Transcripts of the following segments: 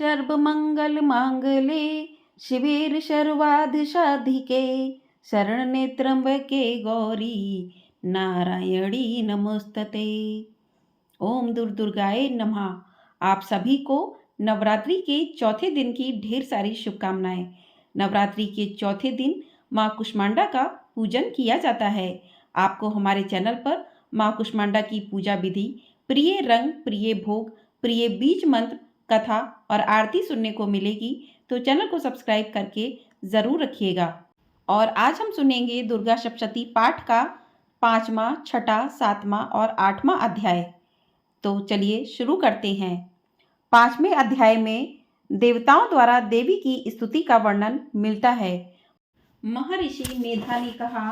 सर्वमंगल मांगले शिवेर सर्वाध साधिके शरण्ये त्र्यंबके गौरी नारायणी नमोस्तते। ओम दुर्गाय नमः। आप सभी को नवरात्रि के चौथे दिन की ढेर सारी शुभकामनाएं। नवरात्रि के चौथे दिन माँ कुष्मांडा का पूजन किया जाता है। आपको हमारे चैनल पर माँ कुष्मांडा की पूजा विधि, प्रिय रंग, प्रिय भोग, प्रिय बीज मंत्र, कथा और आरती सुनने को मिलेगी, तो चैनल को सब्सक्राइब करके ज़रूर रखिएगा। और आज हम सुनेंगे दुर्गा सप्तशती पाठ का 5वां, 6ठा, 7वां और 8वां अध्याय। तो चलिए शुरू करते हैं। 5वें अध्याय में देवताओं द्वारा देवी की स्तुति का वर्णन मिलता है। महर्षि मेधा ने कहा,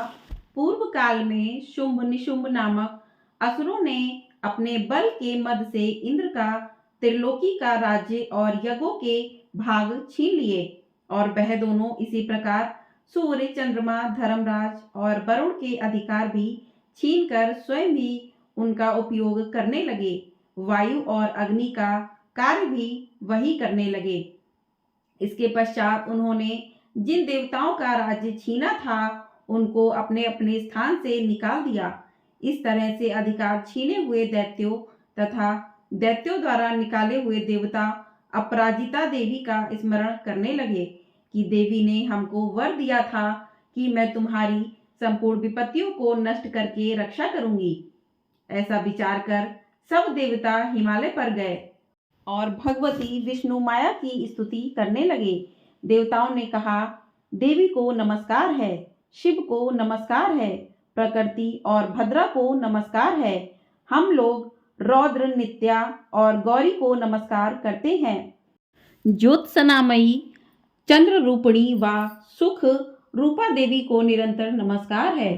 पूर्व काल में शुंभ निशुंभ नामक असुरों ने अपने बल के मद से इंद्र का त्रिलोकी का राज्य और यज्ञों के भाग छीन लिए, और वह दोनों इसी प्रकार सूर्य, चंद्रमा, धर्मराज और वरुण के अधिकार भी छीनकर स्वयं भी उनका उपयोग करने लगे। वायु और अग्नि का कार्य भी वही करने लगे। इसके पश्चात उन्होंने जिन देवताओं का राज्य छीना था उनको अपने अपने स्थान से निकाल दिया। इस तरह से अधिकार छीने हुए दैत्यों तथा दैत्यों द्वारा निकाले हुए देवता अपराजिता देवी का स्मरण करने लगे कि देवी ने हमको वर दिया था कि मैं तुम्हारी संपूर्ण विपत्तियों को नष्ट करके रक्षा करूंगी। ऐसा विचार कर सब देवता हिमालय पर गए और भगवती विष्णु माया की स्तुति करने लगे। देवताओं ने कहा, देवी को नमस्कार है, शिव को नमस्कार है, प्रकृति और भद्रा को नमस्कार है। हम लोग रौद्र, नित्या और गौरी को नमस्कार करते हैं। ज्योत्सनामयी, चंद्र रूपिणी व सुख रूपा देवी को निरंतर नमस्कार है।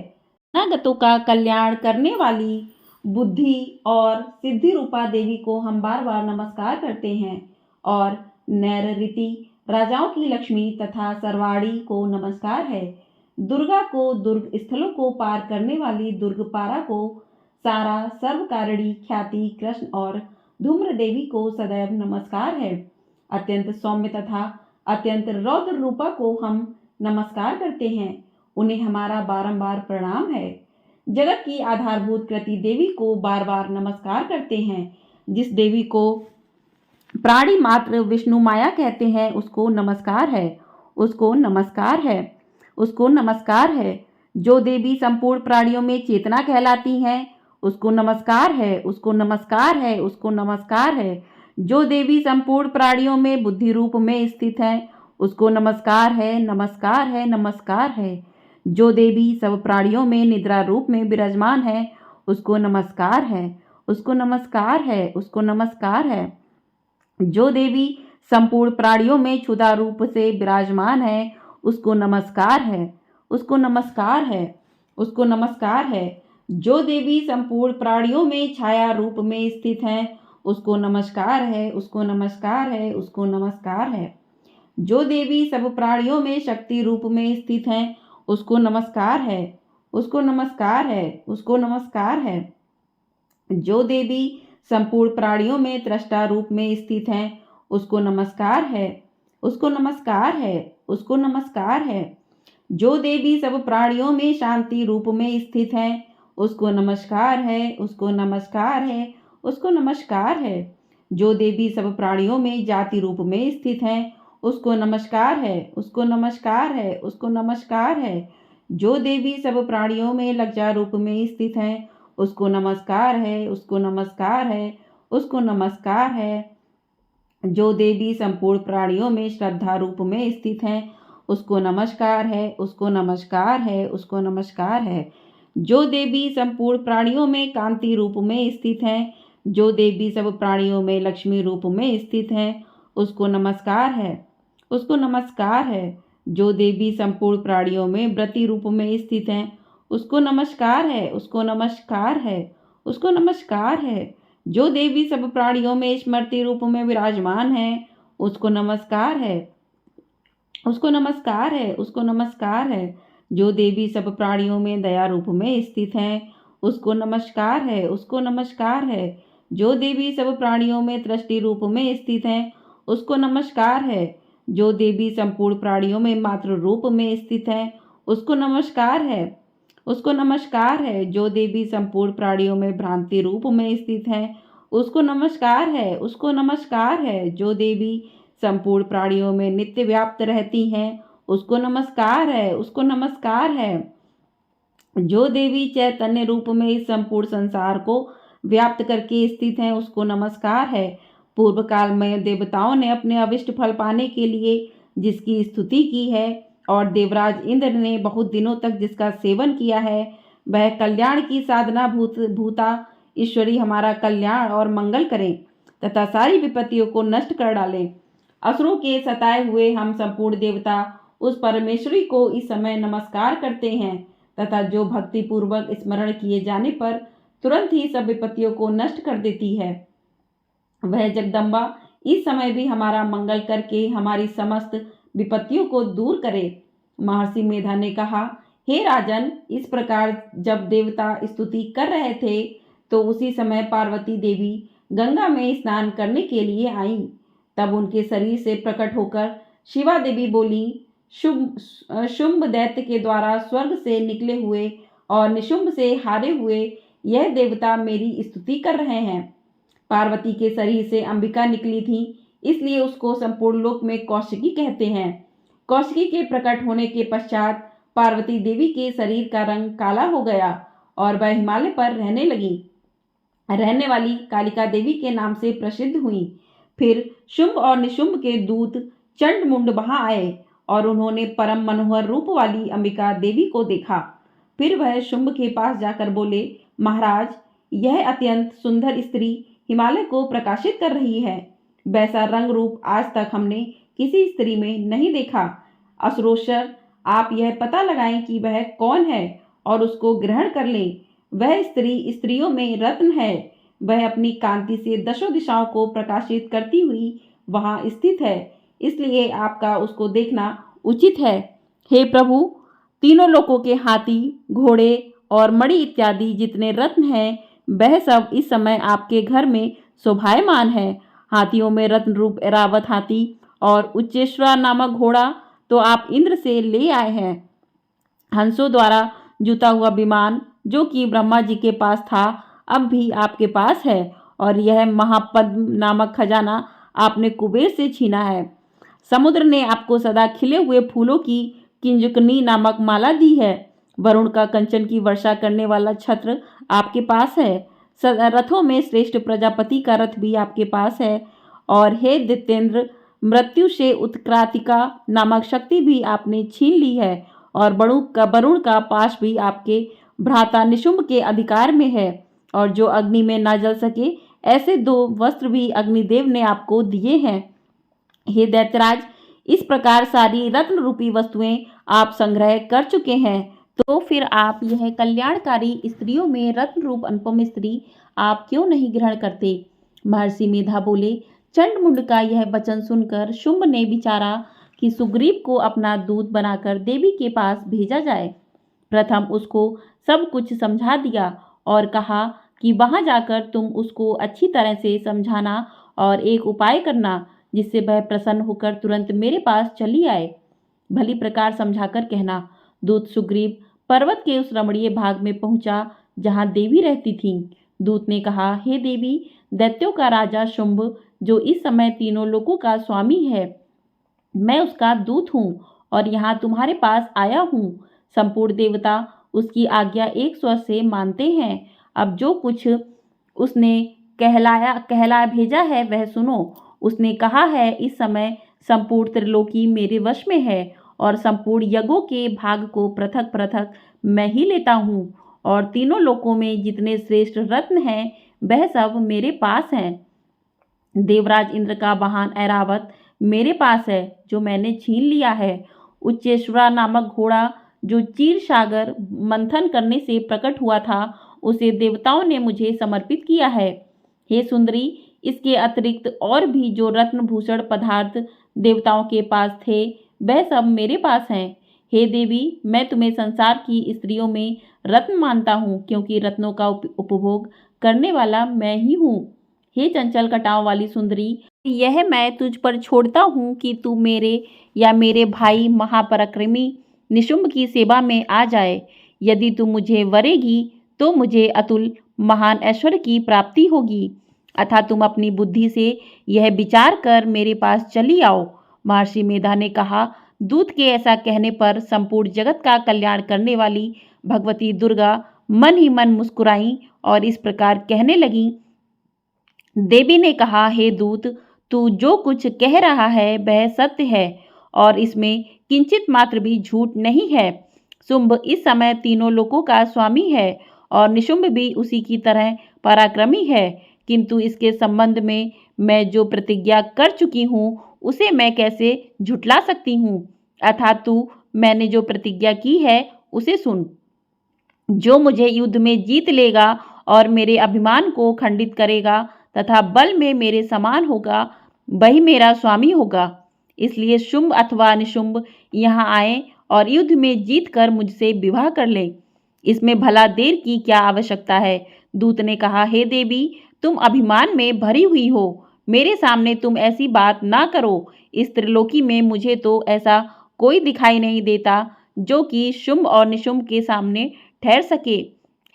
अनागतों का कल्याण करने वाली बुद्धि और सिद्धि रूपा देवी को हम बार बार नमस्कार करते हैं। और नैऋति राजाओं की लक्ष्मी तथा सरवाड़ी को नमस्कार है। दुर्गा को दुर्ग स्थलों को पार करने वाली दुर्गपारा को सारा सर्वकारिणी ख्याति कृष्ण और धूम्र देवी को सदैव नमस्कार है। अत्यंत सौम्य तथा अत्यंत रौद्र रूपा को हम नमस्कार करते हैं। उन्हें हमारा बारंबार प्रणाम है। जगत की आधारभूत कृति देवी को बार बार नमस्कार करते हैं। जिस देवी को प्राणी मात्र विष्णु माया कहते हैं उसको नमस्कार है, उसको नमस्कार है, उसको नमस्कार है। जो देवी संपूर्ण प्राणियों में चेतना कहलाती हैं उसको नमस्कार है, उसको नमस्कार है, उसको नमस्कार है। जो देवी संपूर्ण प्राणियों में बुद्धि रूप में स्थित है उसको नमस्कार है, नमस्कार है, नमस्कार है। जो देवी सब प्राणियों में निद्रा रूप में विराजमान है उसको नमस्कार है, उसको नमस्कार है, उसको नमस्कार है। जो देवी संपूर्ण प्राणियों में क्षुधा रूप से विराजमान है उसको नमस्कार है, उसको नमस्कार है, उसको नमस्कार है। जो देवी संपूर्ण प्राणियों में छाया रूप में स्थित है उसको नमस्कार है, उसको नमस्कार है, उसको नमस्कार है। जो देवी सब प्राणियों में शक्ति रूप में स्थित है उसको नमस्कार है, उसको नमस्कार है, उसको नमस्कार है। जो देवी संपूर्ण प्राणियों में त्रष्टा रूप में स्थित है उसको नमस्कार है, उसको नमस्कार है, उसको नमस्कार है। जो देवी सब प्राणियों में शांति रूप में स्थित है उसको नमस्कार है, उसको नमस्कार है, उसको नमस्कार है। जो देवी सब प्राणियों में जाति रूप में स्थित है उसको नमस्कार है, उसको नमस्कार है, उसको नमस्कार है। जो देवी सब प्राणियों में लज्जा रूप में स्थित है उसको नमस्कार है, उसको नमस्कार है, उसको नमस्कार है। जो देवी संपूर्ण प्राणियों में श्रद्धा रूप में स्थित है उसको नमस्कार है, उसको नमस्कार है, उसको नमस्कार है। जो देवी संपूर्ण प्राणियों में कांति रूप में स्थित है, जो देवी सब प्राणियों में लक्ष्मी रूप में स्थित है उसको नमस्कार है, उसको नमस्कार है। जो देवी संपूर्ण प्राणियों में व्रति रूप में स्थित है उसको नमस्कार है, उसको नमस्कार है, उसको नमस्कार है। जो देवी सब प्राणियों में स्मृति रूप में विराजमान है उसको नमस्कार है, उसको नमस्कार है, उसको नमस्कार है। जो देवी सब प्राणियों में दया रूप में स्थित है उसको नमस्कार है, उसको नमस्कार है। जो देवी सब प्राणियों में दृष्टि रूप में स्थित है उसको नमस्कार है। जो देवी संपूर्ण प्राणियों में मात्र रूप में स्थित है, उसको नमस्कार है। उसको नमस्कार है। जो देवी संपूर्ण प्राणियों में भ्रांति रूप में स्थित है, उसको नमस्कार है। उसको नमस्कार है। जो देवी संपूर्ण प्राणियों में नित्य व्याप्त रहती हैं, उसको नमस्कार है। उसको नमस्कार है। जो देवी चैतन्य रूप में इस संपूर्ण संसार को व्याप्त करके स्थित है, उसको नमस्कार है। पूर्व काल में देवताओं ने अपने अभिष्ट फल पाने के लिए जिसकी स्तुति की है और देवराज इंद्र ने बहुत दिनों तक जिसका सेवन किया है, वह कल्याण की साधना भूता ईश्वरी हमारा कल्याण और मंगल करें तथा सारी विपत्तियों को नष्ट कर डालें। असुरों के सताए हुए हम संपूर्ण देवता उस परमेश्वरी को इस समय नमस्कार करते हैं तथा जो भक्ति पूर्वक स्मरण किए जाने पर तुरंत ही सब विपत्तियों को नष्ट कर देती है, वह जगदम्बा इस समय भी हमारा मंगल करके हमारी समस्त विपत्तियों को दूर करे। महर्षि मेधा ने कहा, हे राजन, इस प्रकार जब देवता स्तुति कर रहे थे तो उसी समय पार्वती देवी गंगा में स्नान करने के लिए आईं। तब उनके शरीर से प्रकट होकर शिवा देवी बोली, शुंभ दैत्य के द्वारा स्वर्ग से निकले हुए और निशुंभ से हारे हुए यह देवता मेरी स्तुति कर रहे हैं। पार्वती के शरीर से अंबिका निकली थी, इसलिए उसको संपूर्ण लोक में कौशिकी कहते हैं। कौशिकी के प्रकट होने के पश्चात पार्वती देवी के शरीर का रंग काला हो गया और वह हिमालय पर रहने वाली कालिका देवी के नाम से प्रसिद्ध हुई। फिर शुंभ और निशुंभ के दूत चंड मुंड वहां आए और उन्होंने परम मनोहर रूप वाली अंबिका देवी को देखा। फिर वह शुंभ के पास जाकर बोले, महाराज, यह अत्यंत सुंदर स्त्री हिमालय को प्रकाशित कर रही है। वैसा रंग रूप आज तक हमने किसी स्त्री में नहीं देखा। असुरोशर, आप यह पता लगाएं कि वह कौन है और उसको ग्रहण कर लें। वह स्त्री स्त्रियों में रत्न है। वह अपनी कांति से दशों दिशाओं को प्रकाशित करती हुई वहां स्थित है, इसलिए आपका उसको देखना उचित है। हे प्रभु, तीनों लोकों के हाथी, घोड़े और मणि इत्यादि जितने रत्न हैं, वह सब इस समय आपके घर में शोभायमान है। हाथियों में रत्न रूप ऐरावत हाथी और उच्चेश्वरा नामक घोड़ा तो आप इंद्र से ले आए हैं। हंसों द्वारा जुता हुआ विमान जो कि ब्रह्मा जी के पास था, अब भी आपके पास है, और यह महापद्म नामक खजाना आपने कुबेर से छीना है। समुद्र ने आपको सदा खिले हुए फूलों की किंजुकनी नामक माला दी है। वरुण का कंचन की वर्षा करने वाला छत्र आपके पास है। रथों में श्रेष्ठ प्रजापति का रथ भी आपके पास है। और हे दैत्येंद्र, मृत्यु से उत्क्रांतिका नामक शक्ति भी आपने छीन ली है, और वरुण का पाश भी आपके भ्राता निशुंभ के अधिकार में है। और जो अग्नि में ना जल सके ऐसे 2 वस्त्र भी अग्निदेव ने आपको दिए हैं। हे दैत्यराज, इस प्रकार सारी रत्न रूपी वस्तुएं आप संग्रह कर चुके हैं, तो फिर आप यह कल्याणकारी स्त्रियों में रत्न रूप अनुपम स्त्री आप क्यों नहीं ग्रहण करते? महर्षि मेधा बोले, चंडमुंड का यह वचन सुनकर शुंभ ने विचारा कि सुग्रीव को अपना दूत बनाकर देवी के पास भेजा जाए। प्रथम उसको सब कुछ समझा दिया और कहा कि वहां जाकर तुम उसको अच्छी तरह से समझाना और एक उपाय करना जिससे वह प्रसन्न होकर तुरंत मेरे पास चली आए। भली प्रकार समझाकर कहना। दूत सुग्रीव पर्वत के उस रमणीय भाग में पहुंचा जहां देवी रहती थीं। दूत ने कहा, हे देवी, दैत्यों का राजा शुंभ, जो इस समय तीनों लोकों का स्वामी है, मैं उसका दूत हूँ और यहाँ तुम्हारे पास आया हूँ। संपूर्ण देवता उसकी आज्ञा एक स्वर से मानते हैं। अब जो कुछ उसने कहला भेजा है वह सुनो। उसने कहा है, इस समय संपूर्ण त्रिलोकी मेरे वश में है और संपूर्ण यज्ञों के भाग को पृथक पृथक मैं ही लेता हूँ, और तीनों लोकों में जितने श्रेष्ठ रत्न हैं वह सब मेरे पास हैं। देवराज इंद्र का वाहन ऐरावत मेरे पास है जो मैंने छीन लिया है। उच्चेश्वरा नामक घोड़ा जो चीर सागर मंथन करने से प्रकट हुआ था, उसे देवताओं ने मुझे समर्पित किया है। हे सुंदरी, इसके अतिरिक्त और भी जो रत्न भूषण पदार्थ देवताओं के पास थे वह सब मेरे पास हैं। हे देवी, मैं तुम्हें संसार की स्त्रियों में रत्न मानता हूँ, क्योंकि रत्नों का उपभोग करने वाला मैं ही हूँ। हे चंचल कटाव वाली सुंदरी, यह मैं तुझ पर छोड़ता हूँ कि तू मेरे या मेरे भाई महापराक्रमी निशुंभ की सेवा में आ जाए। यदि तू मुझे वरेगी तो मुझे अतुल महान ऐश्वर्य की प्राप्ति होगी। अतः तुम अपनी बुद्धि से यह विचार कर मेरे पास चली आओ। महर्षि मेधा ने कहा। दूत के ऐसा कहने पर संपूर्ण जगत का कल्याण करने वाली भगवती दुर्गा मन ही मन मुस्कुराई और इस प्रकार कहने लगी। देवी ने कहा, हे दूत, तू जो कुछ कह रहा है वह सत्य है और इसमें किंचित मात्र भी झूठ नहीं है। शुंभ इस समय तीनों लोकों का स्वामी है और निशुंभ भी उसी की तरह पराक्रमी है, किंतु इसके संबंध में मैं जो प्रतिज्ञा कर चुकी हूँ उसे मैं कैसे झुठला सकती हूँ। अर्थात तू मैंने जो प्रतिज्ञा की है उसे सुन। जो मुझे युद्ध में जीत लेगा और मेरे अभिमान को खंडित करेगा तथा बल में मेरे समान होगा, वही मेरा स्वामी होगा। इसलिए शुंभ अथवा निशुंभ यहाँ आए और युद्ध में जीतकर मुझसे विवाह कर ले। इसमें भला देर की क्या आवश्यकता है। दूत ने कहा, हे देवी, तुम अभिमान में भरी हुई हो, मेरे सामने तुम ऐसी बात ना करो। इस त्रिलोकी में मुझे तो ऐसा कोई दिखाई नहीं देता जो कि शुंभ और निशुंभ के सामने ठहर सके।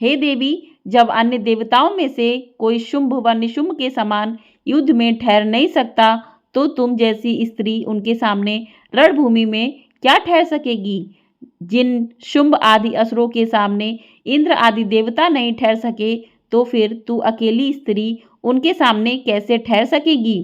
हे देवी, जब अन्य देवताओं में से कोई शुंभ व निशुंभ के समान युद्ध में ठहर नहीं सकता, तो तुम जैसी स्त्री उनके सामने रणभूमि में क्या ठहर सकेगी। जिन शुंभ आदि असुरों के सामने इंद्र आदि देवता नहीं ठहर सके, तो फिर तू अकेली स्त्री उनके सामने कैसे ठहर सकेगी।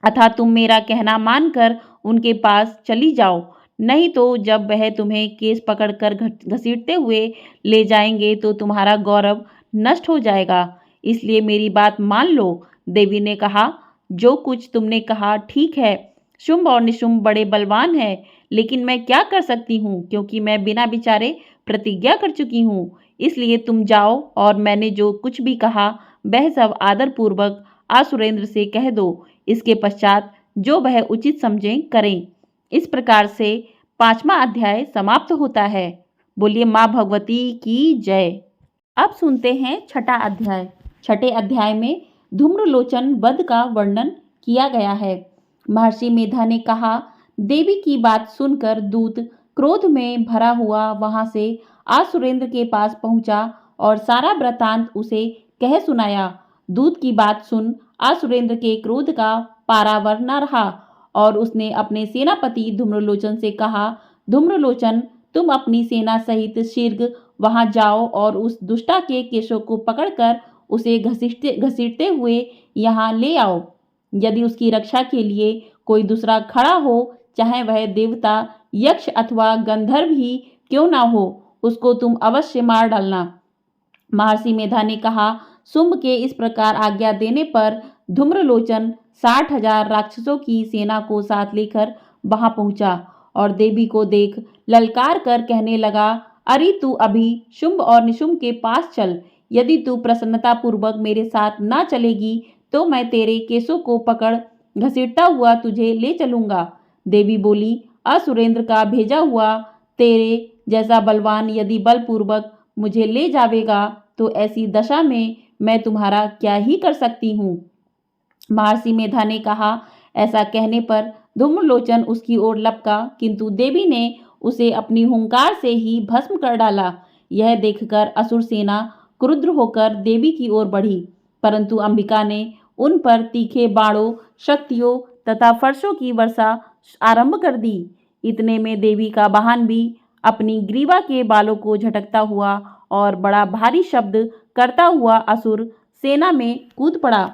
अतः तुम मेरा कहना मानकर उनके पास चली जाओ, नहीं तो जब वह तुम्हें केस पकड़कर घसीटते हुए ले जाएंगे तो तुम्हारा गौरव नष्ट हो जाएगा। इसलिए मेरी बात मान लो। देवी ने कहा, जो कुछ तुमने कहा ठीक है। शुंभ और निशुंभ बड़े बलवान हैं, लेकिन मैं क्या कर सकती हूँ, क्योंकि मैं बिना विचारे प्रतिज्ञा कर चुकी हूँ। इसलिए तुम जाओ और मैंने जो कुछ भी कहा वह सब आदरपूर्वक आसुरेंद्र से कह दो। इसके पश्चात जो वह उचित समझें करें। इस प्रकार से 5वां अध्याय समाप्त होता है। बोलिए माँ भगवती की जय। अब सुनते हैं छठा अध्याय। छठे अध्याय में धूम्रलोचन वध का वर्णन किया गया है। महर्षि मेधा ने कहा, देवी की बात सुनकर दूत क्रोध में भरा हुआ वहां से आसुरेंद्र के पास पहुंचा और सारा वृतांत उसे कह सुनाया। दूत की बात सुन आसुरेंद्र के क्रोध का पारावर न रहा और उसने अपने सेनापति धूम्रलोचन से कहा, धूम्रलोचन, तुम अपनी सेना सहित शीघ्र वहां जाओ और उस दुष्टा के केशों को पकड़कर उसे घसीटते हुए यहाँ ले आओ। यदि उसकी रक्षा के लिए कोई दूसरा खड़ा हो, चाहे वह देवता, यक्ष अथवा गंधर्व ही क्यों ना हो, उसको तुम अवश्य मार डालना। महर्षि मेधा ने कहा। शुंभ के इस प्रकार आज्ञा देने पर धूम्रलोचन 60,000 राक्षसों की सेना को साथ लेकर वहां पहुंचा और देवी को देख ललकार कर कहने लगा, अरे तू अभी शुंभ और निशुंभ के पास चल। यदि तू प्रसन्नता पूर्वक मेरे साथ ना चलेगी तो मैं तेरे केसों को पकड़ घसीटता हुआ तुझे ले चलूंगा। देवी बोली, असुरेंद्र का भेजा हुआ तेरे जैसा बलवान यदि बलपूर्वक मुझे ले जावेगा तो ऐसी दशा में मैं तुम्हारा क्या ही कर सकती हूँ। महर्षि मेधा ने कहा। ऐसा कहने पर धूम्रलोचन उसकी ओर लपका, किंतु देवी ने उसे अपनी हुंकार से ही भस्म कर डाला। यह देखकर असुर सेना क्रुद्ध होकर देवी की ओर बढ़ी, परंतु अंबिका ने उन पर तीखे बाणों, शक्तियों तथा फर्शों की वर्षा आरंभ कर दी। इतने में देवी का वाहन भी अपनी ग्रीवा के बालों को झटकता हुआ और बड़ा भारी शब्द करता हुआ असुर सेना में कूद पड़ा।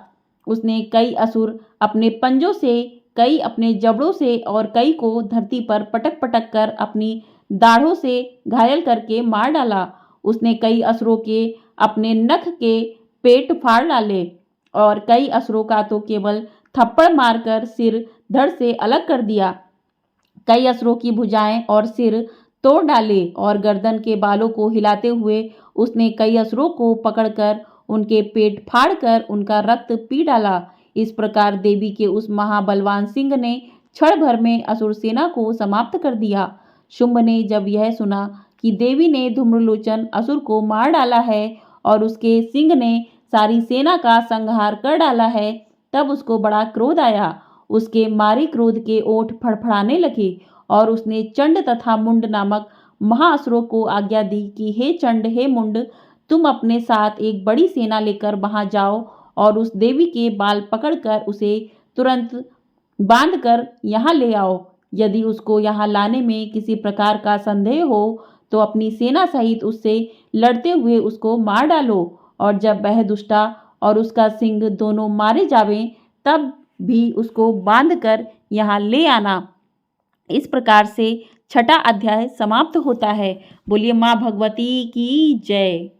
उसने कई असुर अपने पंजों से, कई अपने जबड़ों से और कई को धरती पर पटक पटक कर अपनी दाढ़ों से घायल करके मार डाला। उसने कई असुरों के अपने नख के पेट फाड़ डाले और कई असुरों का तो केवल थप्पड़ मारकर सिर धड़ से अलग कर दिया। कई असुरों की भुजाएं और सिर तोड़ डाले और गर्दन के बालों को हिलाते हुए उसने कई असुरों को पकड़कर उनके पेट फाड़कर उनका रक्त पी डाला। इस प्रकार देवी के उस महाबलवान सिंह ने क्षण भर में असुर सेना को समाप्त कर दिया। शुंभ ने जब यह सुना कि देवी ने धूम्रलोचन असुर को मार डाला है और उसके सिंह ने सारी सेना का संहार कर डाला है, तब उसको बड़ा क्रोध आया। उसके मारे क्रोध के ओठ फड़फड़ाने लगे और उसने चंड तथा मुंड नामक महाअसुरों को आज्ञा दी कि हे चंड, हे मुंड, तुम अपने साथ एक बड़ी सेना लेकर वहां जाओ और उस देवी के बाल पकड़कर उसे तुरंत बांधकर यहाँ ले आओ। यदि उसको यहाँ लाने में किसी प्रकार का संदेह हो तो अपनी सेना सहित उससे लड़ते हुए उसको मार डालो, और जब वह दुष्टा और उसका सिंह दोनों मारे जावें तब भी उसको बांधकर यहाँ ले आना। इस प्रकार से छठा अध्याय समाप्त होता है। बोलिए माँ भगवती की जय।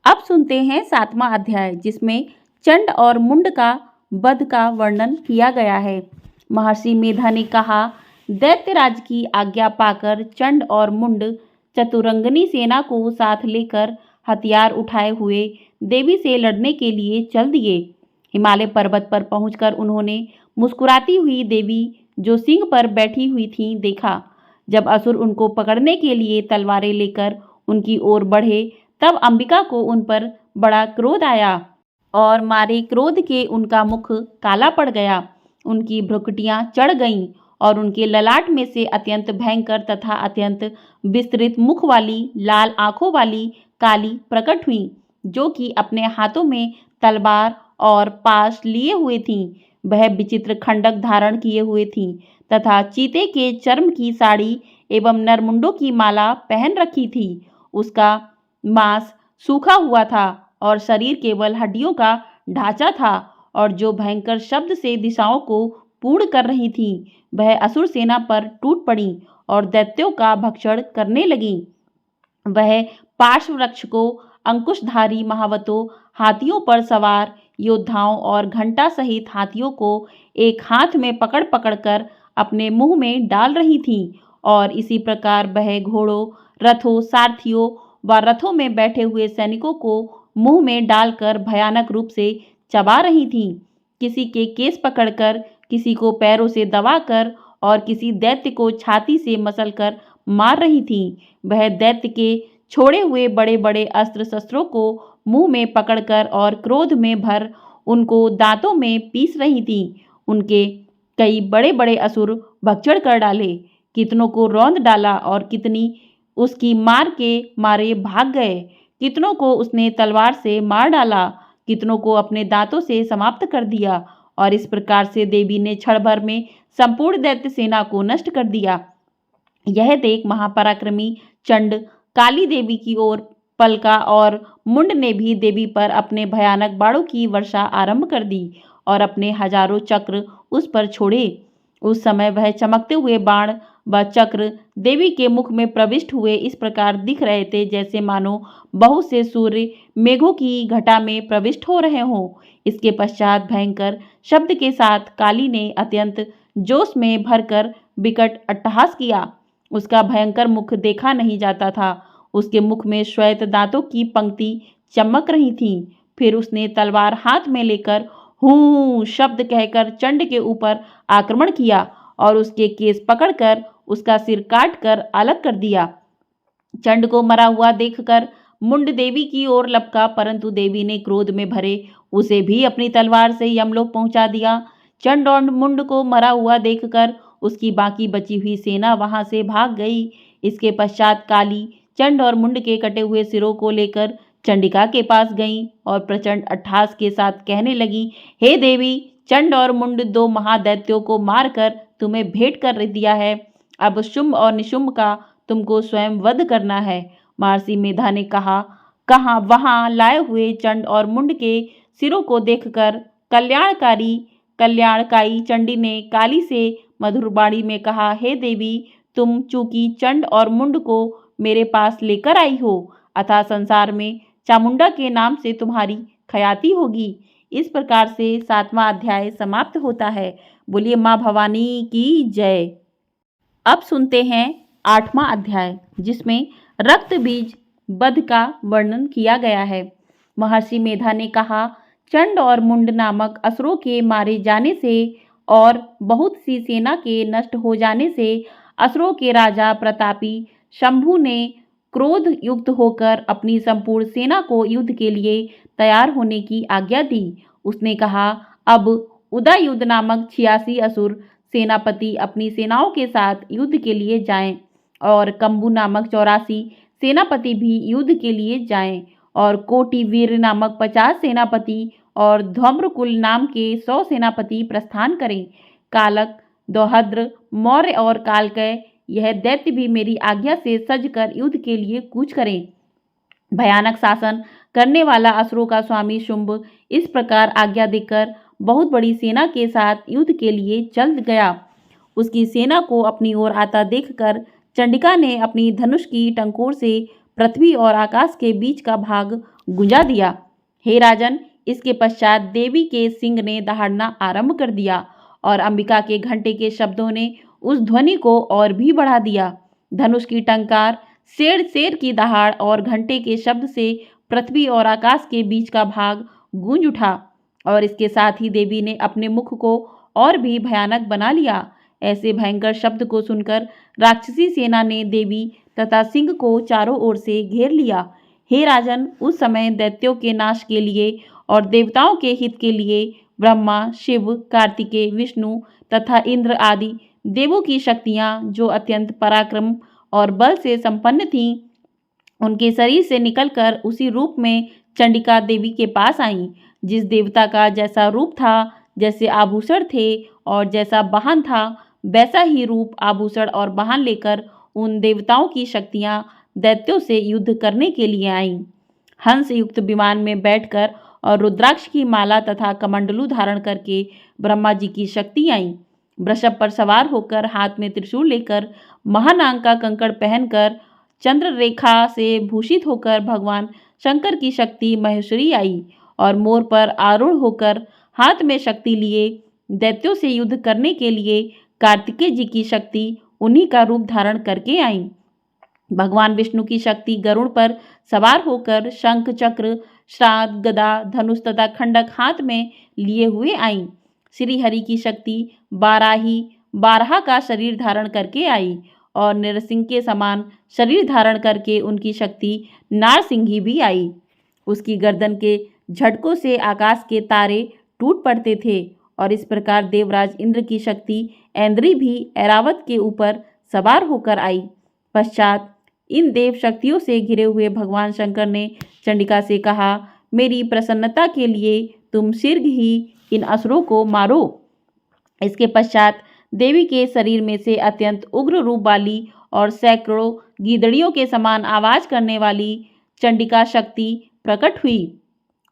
अब सुनते हैं सातवां अध्याय, जिसमें चंड और मुंड का वध का वर्णन किया गया है। महर्षि मेधा ने कहा, दैत्यराज की आज्ञा पाकर चंड और मुंड चतुरंगनी सेना को साथ लेकर हथियार उठाए हुए देवी से लड़ने के लिए चल दिए। हिमालय पर्वत पर पहुंचकर उन्होंने मुस्कुराती हुई देवी जो सिंह पर बैठी हुई थी देखा। जब असुर उनको पकड़ने के लिए तलवारें लेकर उनकी ओर बढ़े तब अंबिका को उन पर बड़ा क्रोध आया और मारे क्रोध के उनका मुख काला पड़ गया। उनकी भ्रुकुटियां चढ़ गईं और उनके ललाट में से अत्यंत भयंकर तथा अत्यंत विस्तृत मुख वाली लाल आंखों वाली काली प्रकट हुई, जो कि अपने हाथों में तलवार और पाश लिए हुए थीं। वह विचित्र खंडक धारण किए हुए थीं तथा चीते के चर्म की साड़ी एवं नरमुंडों की माला पहन रखी थी। उसका मांस सूखा हुआ था और शरीर केवल हड्डियों का ढांचा था, और जो भयंकर शब्द से दिशाओं को पूर्ण कर रही थी वह असुर सेना पर टूट पड़ी और दैत्यों का भक्षण करने लगी। वह पार्श्व वृक्ष को अंकुशधारी महावतों, हाथियों पर सवार योद्धाओं और घंटा सहित हाथियों को एक हाथ में पकड़ पकड़ कर अपने मुंह में डाल रही थी, और इसी प्रकार वह घोड़ों, रथों, सारथियों व रथों में बैठे हुए सैनिकों को मुंह में डालकर भयानक रूप से चबा रही थी। किसी के केस पकड़कर, किसी को पैरों से दबाकर और किसी दैत्य को छाती से मसलकर मार रही थी। वह दैत्य के छोड़े हुए बड़े बड़े अस्त्र शस्त्रों को मुंह में पकड़कर और क्रोध में भर उनको दांतों में पीस रही थी। उनके कई बड़े बड़े असुर भक्षण कर डाले, कितनों को रौंद डाला और कितनी उसकी मार के मारे भाग गए। कितनों को उसने तलवार से मार डाला, कितनों को अपने दांतों से समाप्त कर दिया, और इस प्रकार से देवी ने क्षण भर में संपूर्ण दैत्य सेना को नष्ट कर दिया। यह देख महापराक्रमी चंड काली देवी की ओर पलका और मुंड ने भी देवी पर अपने भयानक बाणों की वर्षा आरंभ कर दी और अपने हजारों चक्र उस पर छोड़े। उस समय वह चमकते हुए बाण व चक्र देवी के मुख में प्रविष्ट हुए इस प्रकार दिख रहे थे जैसे मानो बहुत से सूर्य मेघों की घटा में प्रविष्ट हो रहे हों। इसके पश्चात भयंकर शब्द के साथ काली ने अत्यंत जोश में भरकर विकट अट्टहास किया। उसका भयंकर मुख देखा नहीं जाता था। उसके मुख में श्वेत दांतों की पंक्ति चमक रही थी। फिर उसने तलवार हाथ में लेकर हूं शब्द कहकर चंड के ऊपर आक्रमण किया और उसके केस पकड़कर उसका सिर काट कर अलग कर दिया। चंड को मरा हुआ देखकर मुंड देवी की ओर लपका, परंतु देवी ने क्रोध में भरे उसे भी अपनी तलवार से यमलोक पहुंचा दिया। चंड और मुंड को मरा हुआ देखकर उसकी बाकी बची हुई सेना वहां से भाग गई। इसके पश्चात काली चंड और मुंड के कटे हुए सिरों को लेकर चंडिका के पास गईं और प्रचंड अट्टहास के साथ कहने लगी, हे देवी, चंड और मुंड दो महादैत्यों को मारकर तुम्हें भेंट कर दिया है। अब शुंभ और निशुंभ का तुमको स्वयं वध करना है। महर्षि मेधा ने कहा, कहाँ वहां लाए हुए चंड और मुंड के सिरों को देखकर कल्याणकारी चंडी ने काली से मधुर वाणी में कहा, हे देवी, तुम चूंकि चंड और मुंड को मेरे पास लेकर आई हो, अतः संसार में चामुंडा के नाम से तुम्हारी ख्याति होगी। इस प्रकार से सातवां अध्याय समाप्त होता है। बोलिए माँ भवानी की जय। अब सुनते हैं आठवां अध्याय, जिसमें रक्त बीज वध का वर्णन किया गया है। महर्षि मेधा ने कहा, चंड और मुंड नामक असुरों के मारे जाने से और बहुत सी सेना के नष्ट हो जाने से असुरों के राजा प्रतापी शंभु ने क्रोध युक्त होकर अपनी संपूर्ण सेना को युद्ध के लिए तैयार होने की आज्ञा दी। उसने कहा, अब उदयुद्ध नामक 86 असुर सेनापति अपनी सेनाओं के साथ युद्ध के लिए जाएं, और कंबु नामक 84 सेनापति भी युद्ध के लिए जाएं, और कोटिवीर नामक 50 सेनापति और धौम्रकुल नाम के 100 सेनापति प्रस्थान करें। कालक, दोहद्र, मौर्य और कालकय यह दैत्य भी मेरी आज्ञा से सजकर युद्ध के लिए कूच करें। भयानक शासन करने वाला असुरों का स्वामी शुंभ इस प्रकार आज्ञा देकर बहुत बड़ी सेना के साथ युद्ध के लिए चल गया। उसकी सेना को अपनी ओर आता देखकर चंडिका ने अपनी धनुष की टंकोर से पृथ्वी और आकाश के बीच का भाग गुंजा दिया। हे राजन, इसके पश्चात देवी के सिंह ने दहाड़ना आरंभ कर दिया और अंबिका के घंटे के शब्दों ने उस ध्वनि को और भी बढ़ा दिया। धनुष की टंकार, शेर की दहाड़ और घंटे के शब्द से पृथ्वी और आकाश के बीच का भाग गूंज उठा, और इसके साथ ही देवी ने अपने मुख को और भी भयानक बना लिया। ऐसे भयंकर शब्द को सुनकर राक्षसी सेना ने देवी तथा सिंह को चारों ओर से घेर लिया। हे राजन, उस समय दैत्यों के नाश के लिए और देवताओं के हित के लिए ब्रह्मा, शिव, कार्तिकेय, विष्णु तथा इंद्र आदि देवों की शक्तियां, जो अत्यंत पराक्रम और बल से संपन्न थीं, उनके शरीर से निकलकर उसी रूप में चंडिका देवी के पास आईं। जिस देवता का जैसा रूप था, जैसे आभूषण थे और जैसा वाहन था, वैसा ही रूप, आभूषण और वाहन लेकर उन देवताओं की शक्तियां दैत्यों से युद्ध करने के लिए आईं। हंस युक्त विमान में बैठकर और रुद्राक्ष की माला तथा कमंडलू धारण करके ब्रह्मा जी की शक्ति आईं। वृषभ पर सवार होकर, हाथ में त्रिशूल लेकर, महानांग का कंकड़ पहनकर, चंद्र रेखा से भूषित होकर भगवान शंकर की शक्ति महेश्वरी आई, और मोर पर आरूढ़ होकर हाथ में शक्ति लिए दैत्यों से युद्ध करने के लिए कार्तिकेय जी की शक्ति उन्हीं का रूप धारण करके आई। भगवान विष्णु की शक्ति गरुड़ पर सवार होकर शंख, चक्र, श्राद्ध, गदा, धनुष तथा खंडक हाथ में लिए हुए आई। श्री हरि की शक्ति बाराही, बारहा का शरीर धारण करके आई, और नरसिंह के समान शरीर धारण करके उनकी शक्ति नारसिंही भी आई। उसकी गर्दन के झटकों से आकाश के तारे टूट पड़ते थे, और इस प्रकार देवराज इंद्र की शक्ति ऐन्द्री भी ऐरावत के ऊपर सवार होकर आई। पश्चात इन देव शक्तियों से घिरे हुए भगवान शंकर ने चंडिका से कहा, मेरी प्रसन्नता के लिए तुम शीघ्र ही इन असुरों को मारो। इसके पश्चात देवी के शरीर में से अत्यंत उग्र रूप वाली और सैकड़ों गीदड़ियों के समान आवाज करने वाली चंडिका शक्ति प्रकट हुई।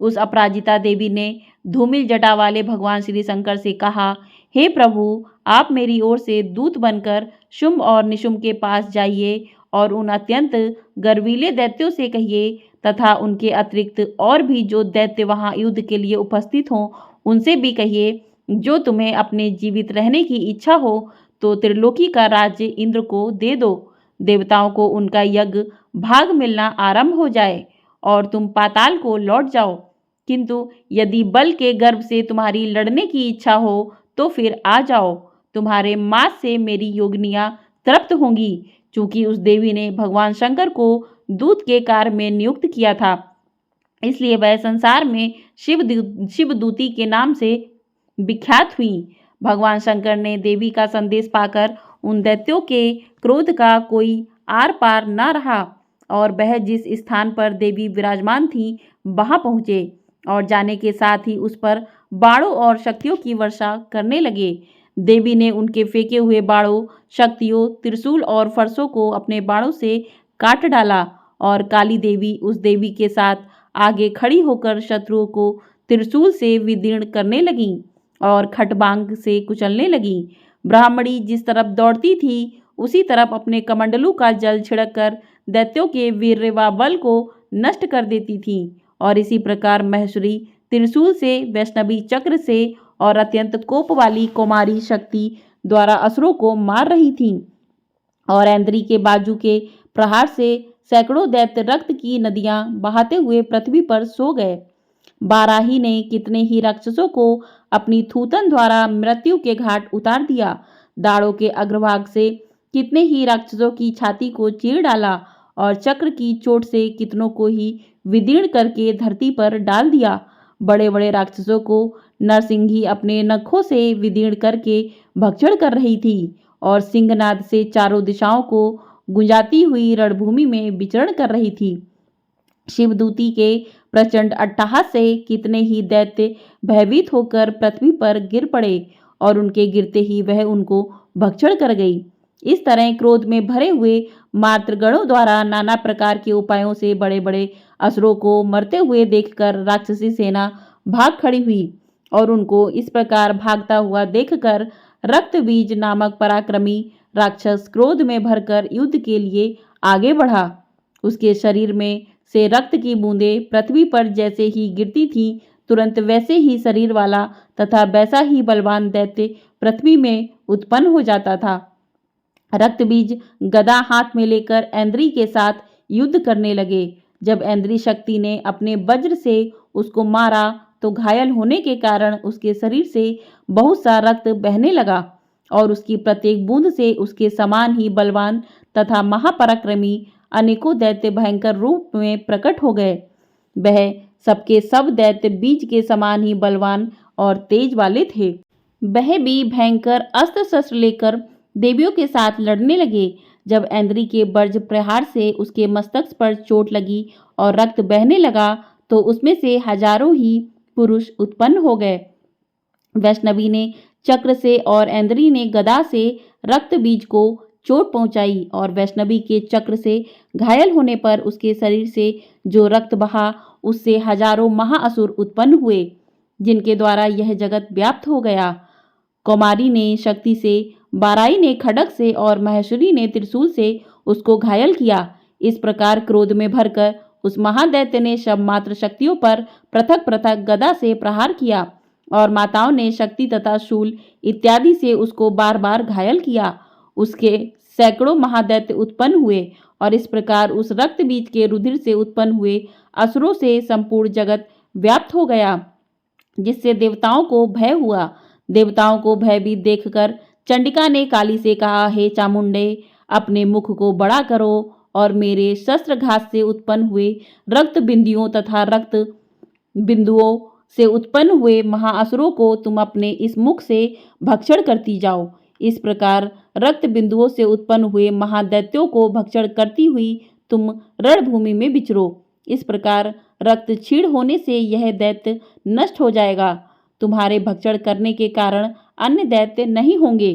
उस अपराजिता देवी ने धूमिल जटा वाले भगवान श्री शंकर से कहा, हे प्रभु, आप मेरी ओर से दूत बनकर शुंभ और निशुंभ के पास जाइए और उन अत्यंत गर्वीले दैत्यों से कहिए तथा उनके अतिरिक्त और भी जो दैत्य वहां युद्ध के लिए उपस्थित हों, उनसे भी कहिए, जो तुम्हें अपने जीवित रहने की इच्छा हो तो त्रिलोकी का राज्य इंद्र को दे दो। देवताओं को उनका यज्ञ भाग मिलना आरंभ हो जाए और तुम पाताल को लौट जाओ। किंतु यदि बल के गर्भ से तुम्हारी लड़ने की इच्छा हो तो फिर आ जाओ, तुम्हारे मांस से मेरी योगिनियां तृप्त होंगी। चूंकि उस देवी ने भगवान शंकर को दूत के कार्य में नियुक्त किया था, इसलिए वह संसार में शिवदूती के नाम से विख्यात हुई। भगवान शंकर ने देवी का संदेश पाकर उन दैत्यों के क्रोध का कोई आर पार न रहा, और वह जिस स्थान पर देवी विराजमान थी वहां पहुँचे, और जाने के साथ ही उस पर बाणों और शक्तियों की वर्षा करने लगे। देवी ने उनके फेंके हुए बाणों, शक्तियों, त्रिशूल और फरसों को अपने बाणों से काट डाला, और काली देवी उस देवी के साथ आगे खड़ी होकर शत्रुओं को त्रिशूल से विदीर्ण करने लगी और खटबांग से कुचलने लगी। ब्राह्मणी जिस तरफ दौड़ती थी उसी तरफ अपने कमंडलू का जल छिड़ककर दैत्यों के वीर्य व बल को नष्ट कर देती थी, और इसी प्रकार महेश्वरी त्रिशूल से, वैष्णवी चक्र से और अत्यंत कोप वाली कुमारी शक्ति द्वारा असुरों को मार रही थी, और ऐन्द्री के बाजू के प्रहार से सैकड़ों दैत्य रक्त की नदियां बहाते हुए पृथ्वी पर सो गए। बाराही ने कितने ही राक्षसों को अपनी थूथन द्वारा मृत्यु के घाट उतार दिया। दाढ़ों के अग्रभाग से कितने ही राक्षसों की छाती को चीर डाला, और चक्र की चोट से कितनों को ही विदीर्ण करके धरती पर डाल दिया। बड़े बड़े राक्षसों को नरसिंही अपने नखों से विदीर्ण करके भक्षण कर रही थी और सिंहनाद से चारों दिशाओं को गुंजाती हुई रणभूमि में विचरण कर रही थी। शिवदूती के प्रचंड अट्टहास से कितने ही दैत्य भयभीत होकर पृथ्वी पर गिर पड़े और उनके गिरते ही वह उनको भक्षण कर गई। इस तरह क्रोध में भरे हुए मातृगणों द्वारा नाना प्रकार के उपायों से बड़े बड़े असुरों को मरते हुए देखकर राक्षसी सेना भाग खड़ी हुई और उनको इस प्रकार भागता हुआ देखकर रक्तबीज नामक पराक्रमी राक्षस क्रोध में भरकर युद्ध के लिए आगे बढ़ा। उसके शरीर में से रक्त की बूंदें पृथ्वी पर जैसे ही गिरती थीं, तुरंत वैसे ही शरीर वाला तथा वैसा ही बलवान दैत्य पृथ्वी में उत्पन्न हो जाता था। रक्तबीज गदा हाथ में लेकर ऐन्द्री के साथ युद्ध करने लगे। जब ऐन्द्री शक्ति ने अपने वज्र से उसको मारा तो घायल होने के कारण उसके शरीर से बहुत सा रक्त बहने लगा और उसकी प्रत्येक बूंद से उसके समान ही बलवान तथा महापराक्रमी अनेकों दैत्य भयंकर रूप में प्रकट हो गए। वह सबके सब दैत्य बीज के समान ही बलवान और तेज वाले थे। वह भी भयंकर अस्त्र शस्त्र लेकर देवियों के साथ लड़ने लगे। जब ऐन्द्री के वज्र प्रहार से उसके मस्तक पर चोट लगी और रक्त बहने लगा तो उसमें से हजारों ही पुरुष उत्पन्न हो गए। वैष्णवी ने चक्र से और ऐन्द्री ने गदा से रक्त बीज को चोट पहुंचाई और वैष्णवी के चक्र से घायल होने पर उसके शरीर से जो रक्त बहा उससे हजारों महाअसुर उत्पन्न हुए, जिनके द्वारा यह जगत व्याप्त हो गया। कौमारी ने शक्ति से, बाराई ने खड्ग से और महेश्वरी ने त्रिशूल से उसको घायल किया। इस प्रकार क्रोध में भरकर उस महादैत्य ने सब मात्र शक्तियों पर पृथक पृथक गदा से प्रहार किया और माताओं ने शक्ति तथा शूल इत्यादि से उसको बार बार घायल किया। उसके सैकड़ों महादैत्य उत्पन्न हुए और इस प्रकार उस रक्त बीज के रुधिर से उत्पन्न हुए असुरों से संपूर्ण जगत व्याप्त हो गया, जिससे देवताओं को भय हुआ। देवताओं को भयभीत देखकर चंडिका ने काली से कहा, हे चामुंडे, अपने मुख को बड़ा करो और मेरे शस्त्रघात से उत्पन्न हुए रक्त बिंदुओं तथा रक्त बिंदुओं से उत्पन्न हुए महाअसुरों को तुम अपने इस मुख से भक्षण करती जाओ। इस प्रकार रक्त बिंदुओं से उत्पन्न हुए महादैत्यों को भक्षण करती हुई तुम रणभूमि में विचरो। इस प्रकार रक्त क्षीण होने से यह दैत्य नष्ट हो जाएगा। तुम्हारे भक्षण करने के कारण अन्य दैत्य नहीं होंगे।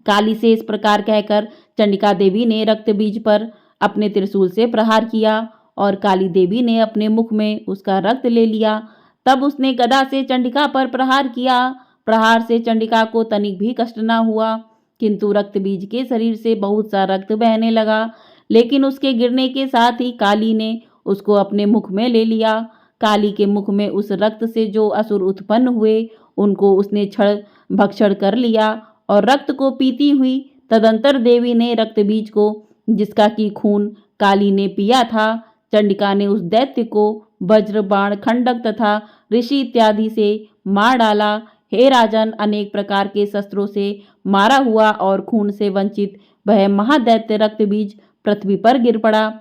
काली से इस प्रकार कहकर चंडिका देवी ने रक्त बीज पर अपने त्रिशूल से प्रहार किया और काली देवी ने अपने मुख में उसका रक्त ले लिया। तब उसने गदा से चंडिका पर प्रहार किया। प्रहार से चंडिका को तनिक भी कष्ट न हुआ, किंतु रक्त बीज के शरीर से बहुत सा रक्त बहने लगा। लेकिन उसके गिरने के साथ ही काली ने उसको अपने मुख में ले लिया। काली के मुख में उस रक्त से जो असुर उत्पन्न हुए उनको उसने क्षण भक्षण कर लिया और रक्त को पीती हुई तदंतर देवी ने रक्त बीज को, जिसका की खून काली ने पिया था, चंडिका ने उस दैत्य को वज्र, बाण, खंडक तथा ऋषि इत्यादि से मार डाला। हे राजन, अनेक प्रकार के शस्त्रों से मारा हुआ और खून से वंचित वह महादैत्य रक्त बीज पृथ्वी पर गिर पड़ा।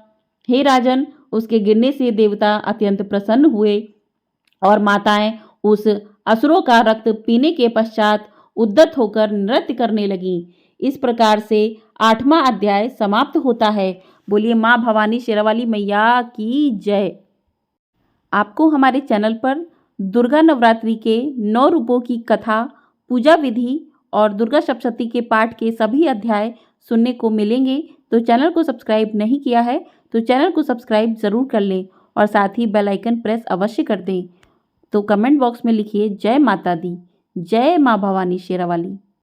हे राजन, उसके गिरने से देवता अत्यंत प्रसन्न हुए और माताएं उस असुरों का रक्त पीने के पश्चात उद्यत होकर नृत्य करने लगीं। इस प्रकार से 8वां अध्याय समाप्त होता है। बोलिए माँ भवानी शेरावाली मैया की जय। आपको हमारे चैनल पर दुर्गा नवरात्रि के 9 रूपों की कथा, पूजा विधि और दुर्गा सप्तशती के पाठ के सभी अध्याय सुनने को मिलेंगे। तो चैनल को सब्सक्राइब नहीं किया है तो चैनल को सब्सक्राइब ज़रूर कर लें और साथ ही बेल आइकन प्रेस अवश्य कर दें। तो कमेंट बॉक्स में लिखिए जय माता दी, जय माँ भवानी शेरावाली।